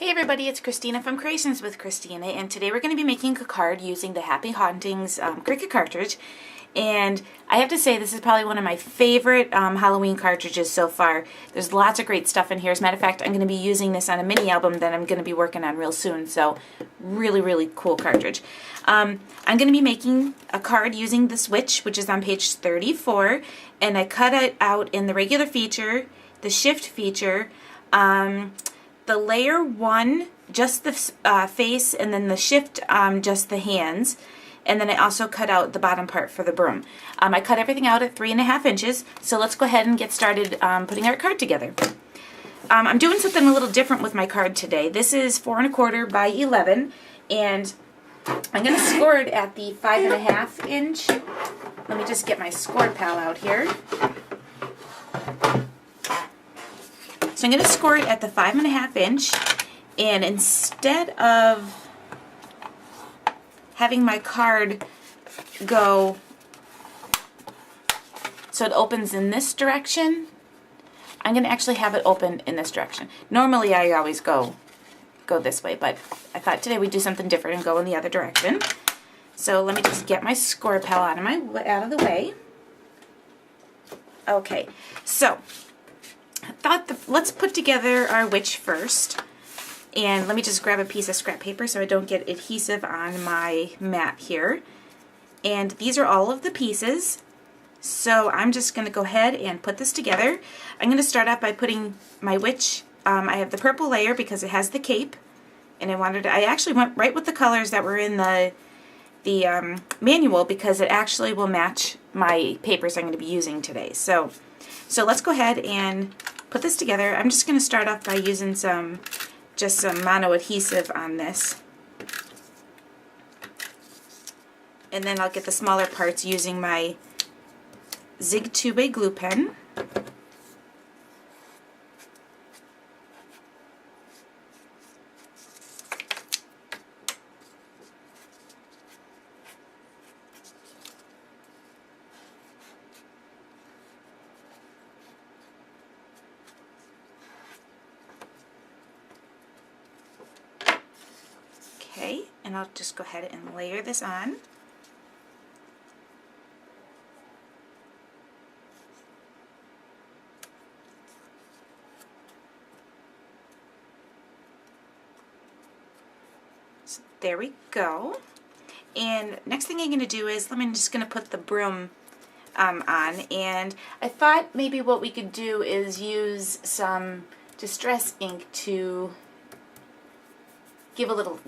Hey everybody, it's Christina from Creations with Christina, and today we're going to be making a card using the Happy Hauntings Cricut cartridge. And I have to say, this is probably one of my favorite Halloween cartridges so far. There's lots of great stuff in here. As a matter of fact, I'm going to be using this on a mini album that I'm going to be working on real soon. So really, really cool cartridge. I'm going to be making a card using this witch, which is on page 34. And I cut it out in the regular feature, the shift feature, the layer 1, just the face, and then the shift, just the hands. And then I also cut out the bottom part for the broom. I cut everything out at 3.5 inches, so let's go ahead and get started putting our card together. I'm doing something a little different with my card today. This is 4.25 by 11, and I'm going to score it at the 5.5 inch. Let me just get my score pal out here. So I'm going to score it at the 5.5 inch, and instead of having my card go so it opens in this direction, I'm going to actually have it open in this direction. Normally I always go this way, but I thought today we'd do something different and go in the other direction. So let me just get my score pal out of the way. Okay, so I thought let's put together our witch first. And let me just grab a piece of scrap paper so I don't get adhesive on my mat here. And these are all of the pieces. So I'm just going to go ahead and put this together. I'm going to start out by putting my witch. I have the purple layer because it has the cape. And I actually went right with the colors that were in the manual because it actually will match my papers I'm going to be using today. So let's go ahead and put this together. I'm just going to start off by using just some mono adhesive on this. And then I'll get the smaller parts using my Zig 2-way glue pen. Okay, and I'll just go ahead and layer this on. So there we go. And next thing I'm going to do is I'm just going to put the broom on, and I thought maybe what we could do is use some distress ink to give a little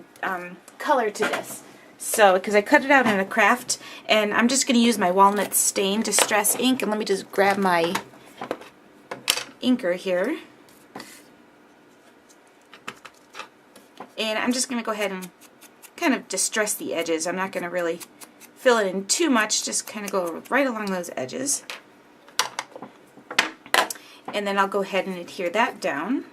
color to this. So, because I cut it out in a craft, and I'm just going to use my walnut stain distress ink, and let me just grab my inker here. And I'm just going to go ahead and kind of distress the edges. I'm not going to really fill it in too much, just kind of go right along those edges. And then I'll go ahead and adhere that down.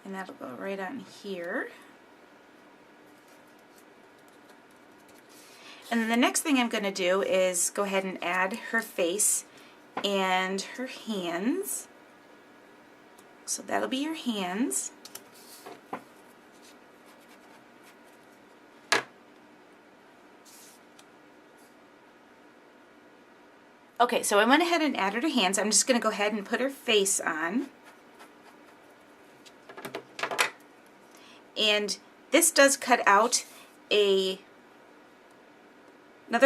And that'll go right on here. And then the next thing I'm going to do is go ahead and add her face and her hands. So that'll be your hands. Okay, so I went ahead and added her hands. I'm just going to go ahead and put her face on. And this does cut out another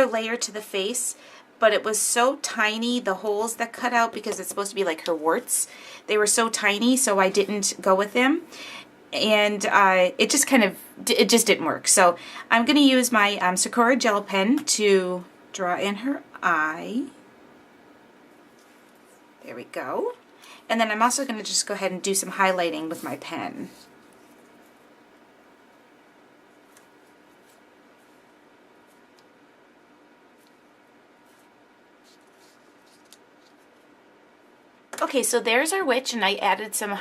layer to the face, but it was so tiny, the holes that cut out, because it's supposed to be like her warts. They were so tiny, so I didn't go with them. And it just didn't work. So I'm going to use my Sakura gel pen to draw in her eye. There we go. And then I'm also going to just go ahead and do some highlighting with my pen. Okay, so there's our witch, and I added some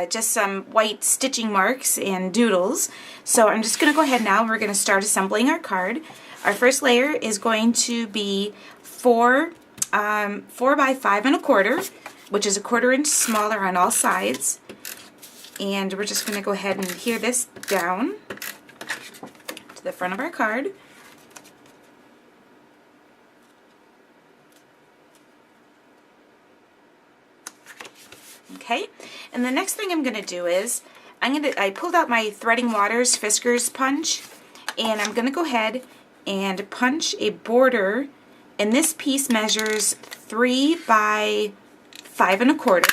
just some white stitching marks and doodles. So I'm just going to go ahead now, and we're going to start assembling our card. Our first layer is going to be 4 by 5 1/4, which is 1/4 inch smaller on all sides. And we're just going to go ahead and adhere this down to the front of our card. Okay, and the next thing I'm going to do is I pulled out my Threading Waters Fiskars punch, and I'm going to go ahead and punch a border, and this piece measures 3 by 5 1/4.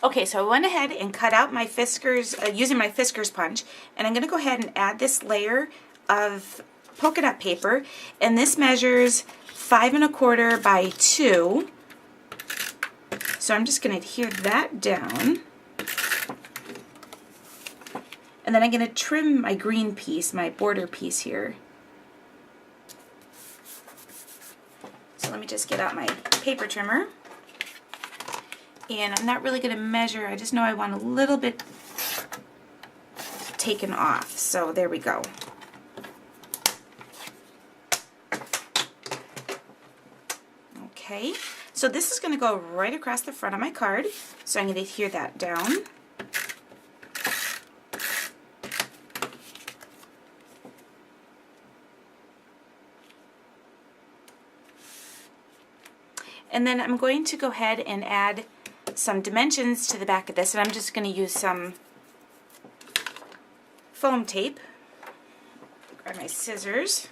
Okay, so I went ahead and cut out my Fiskars, using my Fiskars punch, and I'm going to go ahead and add this layer of polka dot paper, and this measures 5 1/4 by 2. So I'm just going to adhere that down. And then I'm going to trim my green piece, my border piece here. So let me just get out my paper trimmer. And I'm not really going to measure, I just know I want a little bit taken off. So there we go. Okay, so this is going to go right across the front of my card. So I'm going to adhere that down. And then I'm going to go ahead and add some dimensions to the back of this, and I'm just going to use some foam tape. Grab my scissors.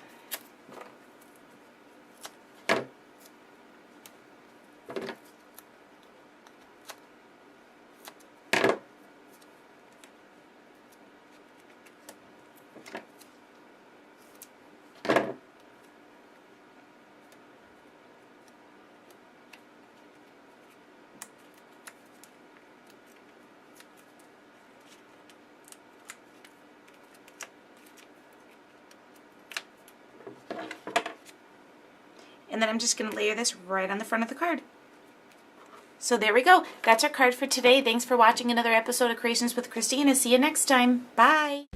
And then I'm just going to layer this right on the front of the card. So there we go. That's our card for today. Thanks for watching another episode of Creations with Christina. See you next time. Bye.